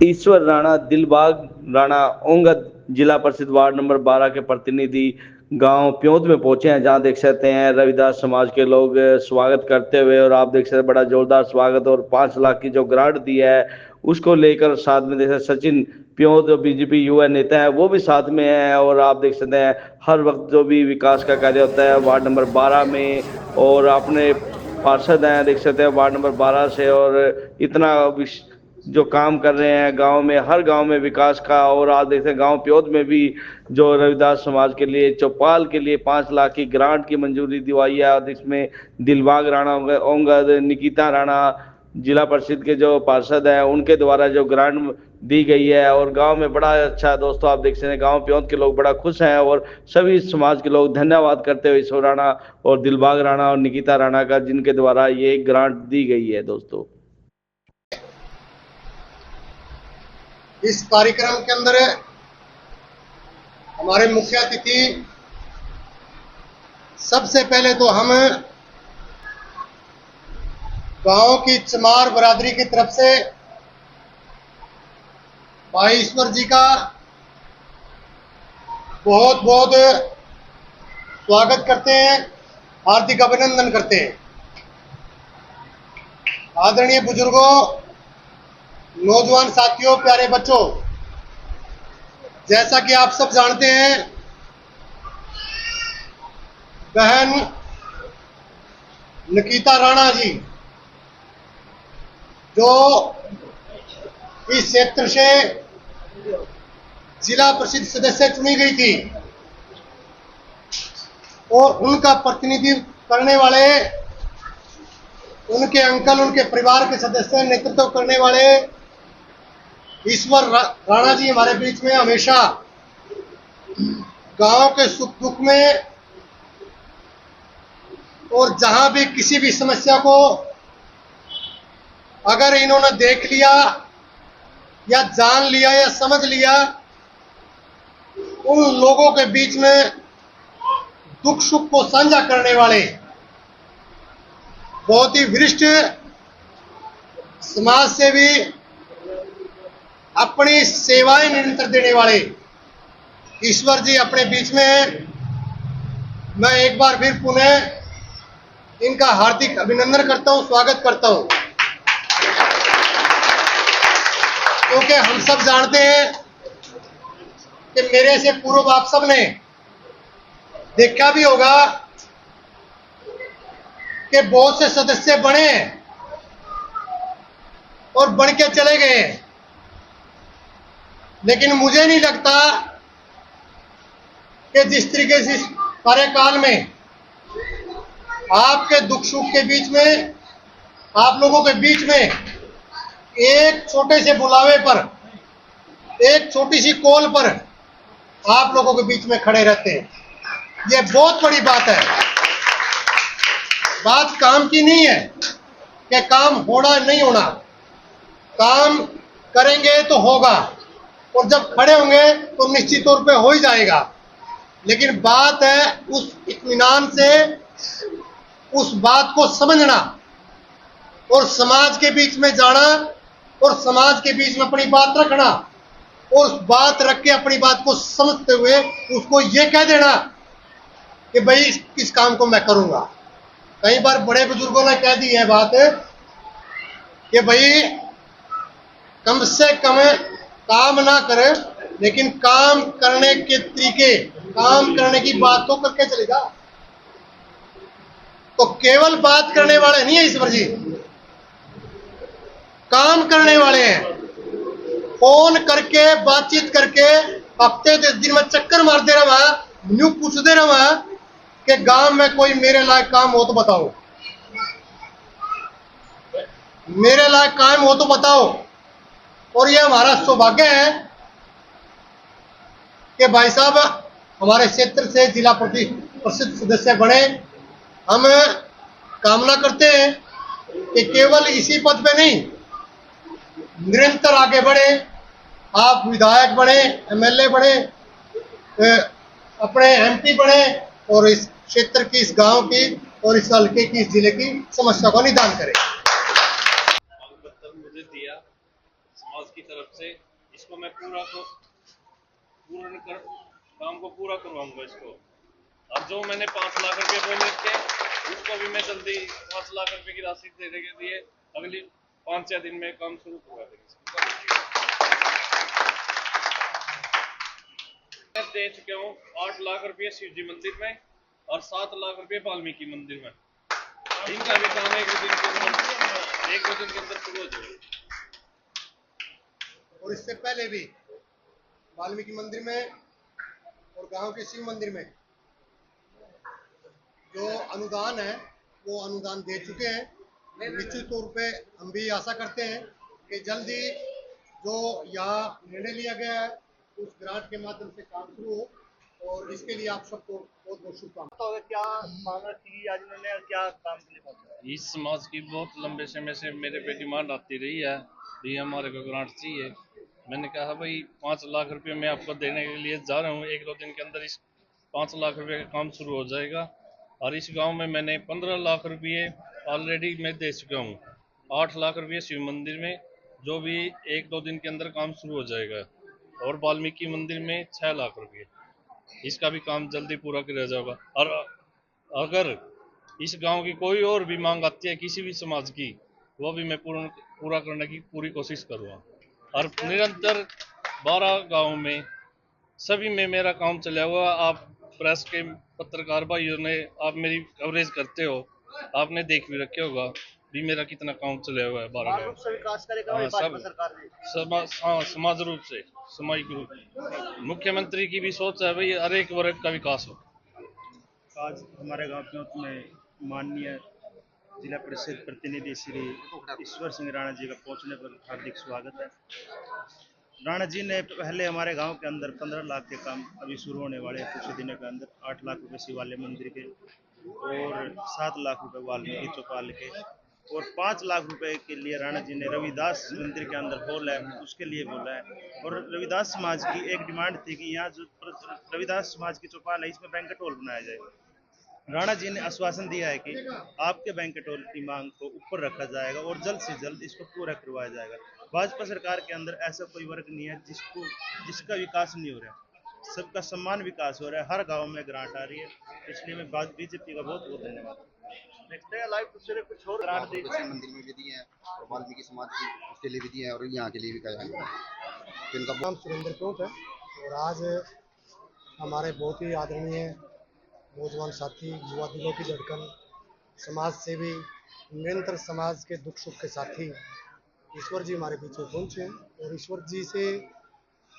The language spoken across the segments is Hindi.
ईश्वर राणा, दिलबाग राणा ओंगद जिला परिषद वार्ड नंबर 12 के प्रतिनिधि गांव प्योंद में पहुंचे हैं, जहां देख सकते हैं रविदास समाज के लोग स्वागत करते हुए, और आप देख सकते हैं बड़ा जोरदार स्वागत, और 5 लाख की जो ग्रांट दी है उसको लेकर साथ में देख सकते सचिन प्योंद बीजेपी युवा नेता है वो भी साथ में है। और आप देख सकते हैं हर वक्त जो भी विकास का कार्य होता है वार्ड नंबर 12 में, और अपने पार्षद हैं देख सकते हैं वार्ड नंबर 12 से, और इतना जो काम कर रहे हैं गांव में, हर गांव में विकास का। और आज देखते हैं गांव प्योद में भी जो रविदास समाज के लिए चौपाल के लिए 5 लाख की ग्रांट की मंजूरी दिवाई है, और इसमें दिलबाग राणा ओंगद, निकिता राणा जिला परिषद के जो पार्षद हैं उनके द्वारा जो ग्रांट दी गई है। और गांव में बड़ा अच्छा है दोस्तों, आप देख सकते हैं गांव प्योद के लोग बड़ा खुश हैं, और सभी समाज के लोग धन्यवाद करते हुए ईश्वर राणा और दिलबाग राणा और निकिता राणा का, जिनके द्वारा ये ग्रांट दी गई है। दोस्तों इस कार्यक्रम के अंदर हमारे मुख्य अतिथि, सबसे पहले तो हम गांव की चमार बरादरी की तरफ से भाई ईश्वर जी का बहुत बहुत स्वागत करते हैं, हार्दिक अभिनंदन करते हैं। आदरणीय बुजुर्गों, नौजवान साथियों, प्यारे बच्चों, जैसा कि आप सब जानते हैं, बहन निकिता राणा जी जो इस क्षेत्र से जिला परिषद सदस्य चुनी गई थी, और उनका प्रतिनिधित्व करने वाले उनके अंकल, उनके परिवार के सदस्य, नेतृत्व करने वाले ईश्वर राणा जी हमारे बीच में हमेशा गांव के सुख दुख में, और जहां भी किसी भी समस्या को अगर इन्होंने देख लिया या जान लिया या समझ लिया, उन लोगों के बीच में दुख सुख को साझा करने वाले बहुत ही वरिष्ठ समाज सेवी, अपनी सेवाएं निरंतर देने वाले ईश्वर जी अपने बीच में हैं। मैं एक बार फिर पुनः इनका हार्दिक अभिनंदन करता हूं, स्वागत करता हूं, क्योंकि हम सब जानते हैं कि मेरे से पूर्व आप सब ने देखा भी होगा कि बहुत से सदस्य बने और बन के चले गए, लेकिन मुझे नहीं लगता कि जिस तरीके से कार्यकाल में आपके दुख सुख के बीच में, आप लोगों के बीच में एक छोटे से बुलावे पर, एक छोटी सी कॉल पर आप लोगों के बीच में खड़े रहते हैं, ये बहुत बड़ी बात है। बात काम की नहीं है कि काम होना नहीं होना, काम करेंगे तो होगा, और जब खड़े होंगे तो निश्चित तौर पे हो ही जाएगा। लेकिन बात है उस इत्मीनान से उस बात को समझना, और समाज के बीच में जाना, और समाज के बीच में अपनी बात रखना, और उस बात रख के अपनी बात को समझते हुए उसको ये कह देना कि भाई इस काम को मैं करूंगा। कई बार बड़े बुजुर्गों ने कह दी है बात कि भाई कम से कम काम ना करे, लेकिन काम करने के तरीके, काम करने की बात तो करके चलेगा। तो केवल बात करने वाले नहीं है ईश्वर जी, काम करने वाले हैं। फोन करके, बातचीत करके, हफ्ते 10 दिन में चक्कर मारते रहा, न्यू पूछते रहा कि गांव में कोई मेरे लायक काम हो तो बताओ, मेरे लायक काम हो तो बताओ। और ये हमारा सौभाग्य है कि भाई साहब हमारे क्षेत्र से जिला परिषद सदस्य बने। हम कामना करते हैं कि केवल इसी पद पे नहीं, निरंतर आगे बढ़े, आप विधायक बने, एमएलए बने, अपने एमपी बने, और इस क्षेत्र की, इस गांव की और इस हल्के की, इस जिले की समस्या को निदान करें। मुझे दिया समाज की तरफ से इसको मैं काम को पूरा करवाऊंगा इसको। और जो मैंने 5 लाख रुपए बोले थे उसको भी मैं जल्दी 5 लाख रुपए की राशि देने के लिए अगली 5 या दिन में काम शुरू करवा देंगे। मैं दे चुका हूँ 8 लाख रुपए शिव जी मंदिर में और 7 लाख रुपए वाल्मीकि मंदिर में। इनका भी काम एक दो दिन के अंदर शुरू हो जाएगा। और इससे पहले भी वाल्मीकि मंदिर में और गांव के शिव मंदिर में जो अनुदान है वो अनुदान दे चुके हैं। निश्चित तौर पे हम भी आशा करते हैं कि जल्दी जो यहाँ निर्णय लिया गया है उस ग्रांट के माध्यम से काम शुरू हो, और इसके लिए आप सबको बहुत बहुत शुभकामनाएं। क्या मांग रखी गई आज इन्होंने और क्या काम के लिए पहुंचा? इस समाज की बहुत लंबे समय से मेरे पे डिमांड आती रही है भी हमारे को ग्रांट चाहिए। मैंने कहा भाई 5 लाख रुपए मैं आपको देने के लिए जा रहा हूँ, 1-2 दिन के अंदर इस 5 लाख रुपए का काम शुरू हो जाएगा। और इस गांव में मैंने 15 लाख रुपए ऑलरेडी मैं दे चुका हूँ। 8 लाख रुपए शिव मंदिर में जो भी 1-2 दिन के अंदर काम शुरू हो जाएगा, और वाल्मीकि मंदिर में 6 लाख रुपए, इसका भी काम जल्दी पूरा किया जाएगा। और अगर इस गांव की कोई और भी मांग आती है किसी भी समाज की, वो भी मैं पूरा करने की पूरी कोशिश करूँगा। और निरंतर 12 गांव में सभी में मेरा काम चला हुआ। आप प्रेस के पत्रकार भाइयों ने आप मेरी कवरेज करते हो, आपने देख भी रखे होगा भी मेरा कितना काम चला हुआ है 12 गांव। विकास करेगा हाँ, भाजपा सरकार ने। समाज रूप से सामाजिक रूप मुख्यमंत्री की भी सोच है भाई हर एक वर्ग का विकास हो। आज हमारे गांव प्योत में माननीय जिला परिषद प्रतिनिधि श्री ईश्वर सिंह राणा जी का पहुंचने पर हार्दिक स्वागत है। राणा जी ने पहले हमारे गांव के अंदर 15 लाख के काम अभी शुरू होने वाले हैं कुछ दिनों के अंदर, 8 लाख रुपए शिवालय मंदिर के और 7 लाख रुपए वाल्मीकि चौपाल के, और 5 लाख रुपए के लिए राणा जी ने रविदास मंदिर के अंदर हॉल है उसके लिए बोला है। और रविदास समाज की एक डिमांड थी कि यहाँ जो रविदास समाज की चौपाल है इसमें बैंक्वेट हॉल बनाया जाए। राणा जी ने आश्वासन दिया है कि आपके बैंक्वेट हॉल की मांग को ऊपर रखा जाएगा और जल्द से जल्द इसको पूरा करवाया जाएगा। भाजपा सरकार के अंदर ऐसा कोई वर्ग नहीं है जिसका विकास नहीं हो रहा है, सबका समान विकास हो रहा है, हर गांव में ग्रांट आ रही है। इसलिए मैं बीजेपी का बहुत बहुत धन्यवाद। कुछ और ग्रांट दे मंदिर में भी दिए हैं और वाल्मीकि समाज की उसके लिए भी दिए हैं और यहाँ के लिए भी कहा है। तो इनका नाम सुरेंद्र प्योत है और आज हमारे बहुत ही आदरणीय नौजवान साथी, युवा दिलों की धड़कन, समाज सेवी, निरंतर समाज के दुख सुख के साथी ईश्वर जी हमारे बीच में पहुंचे हैं। और ईश्वर जी से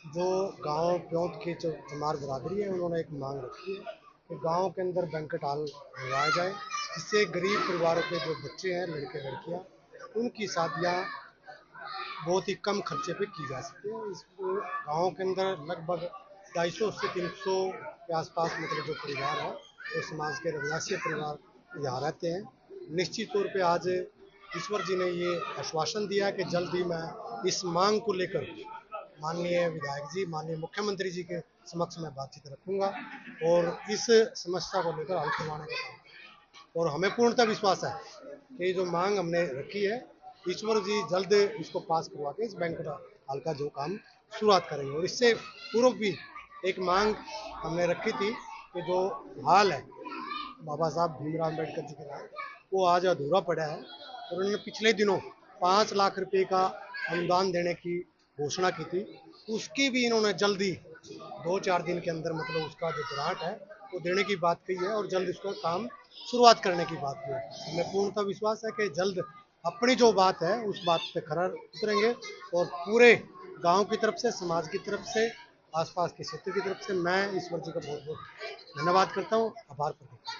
जो गांव प्योत की जो चमार बरादरी है उन्होंने एक मांग रखी है कि गांव के अंदर बैंक्वेट हॉल बनवाया जाए, जिससे गरीब परिवारों के जो बच्चे हैं, लड़के लड़कियां, उनकी शादियां बहुत ही कम खर्चे पे की जा सके। इस गांव के अंदर लगभग 250 से 300 के आसपास मतलब जो परिवार है वो समाज के रविदासी परिवार यहाँ रहते हैं। निश्चित तौर पे आज ईश्वर जी ने ये आश्वासन दिया कि जल्द ही मैं इस मांग को लेकर माननीय विधायक जी, माननीय मुख्यमंत्री जी के समक्ष में बातचीत रखूंगा और इस समस्या को लेकर हल करवाने का काम। और हमें पूर्णतः विश्वास है कि जो मांग हमने रखी है ईश्वर जी जल्द इसको पास करवा के इस बैंक्वेट हॉल का जो काम शुरुआत करेंगे। और इससे पूर्व भी एक मांग हमने रखी थी कि जो हाल है बाबा साहब भीमराव अम्बेडकर जी के नाम, वो आज अधूरा पड़ा है और उन्होंने पिछले दिनों 5 लाख रुपए का अनुदान देने की घोषणा की थी। उसकी भी इन्होंने जल्दी 2-4 दिन के अंदर मतलब उसका जो ग्रांट है वो देने की बात कही है और जल्द इसका काम शुरुआत करने की बात की है। हमें पूर्णतः विश्वास है कि जल्द अपनी जो बात है उस बात पे खरा उतरेंगे और पूरे गांव की तरफ से, समाज की तरफ से, आसपास के क्षेत्र की तरफ से मैं ईश्वर जी का बहुत बहुत धन्यवाद करता हूँ, आभार प्रकट करता हूँ।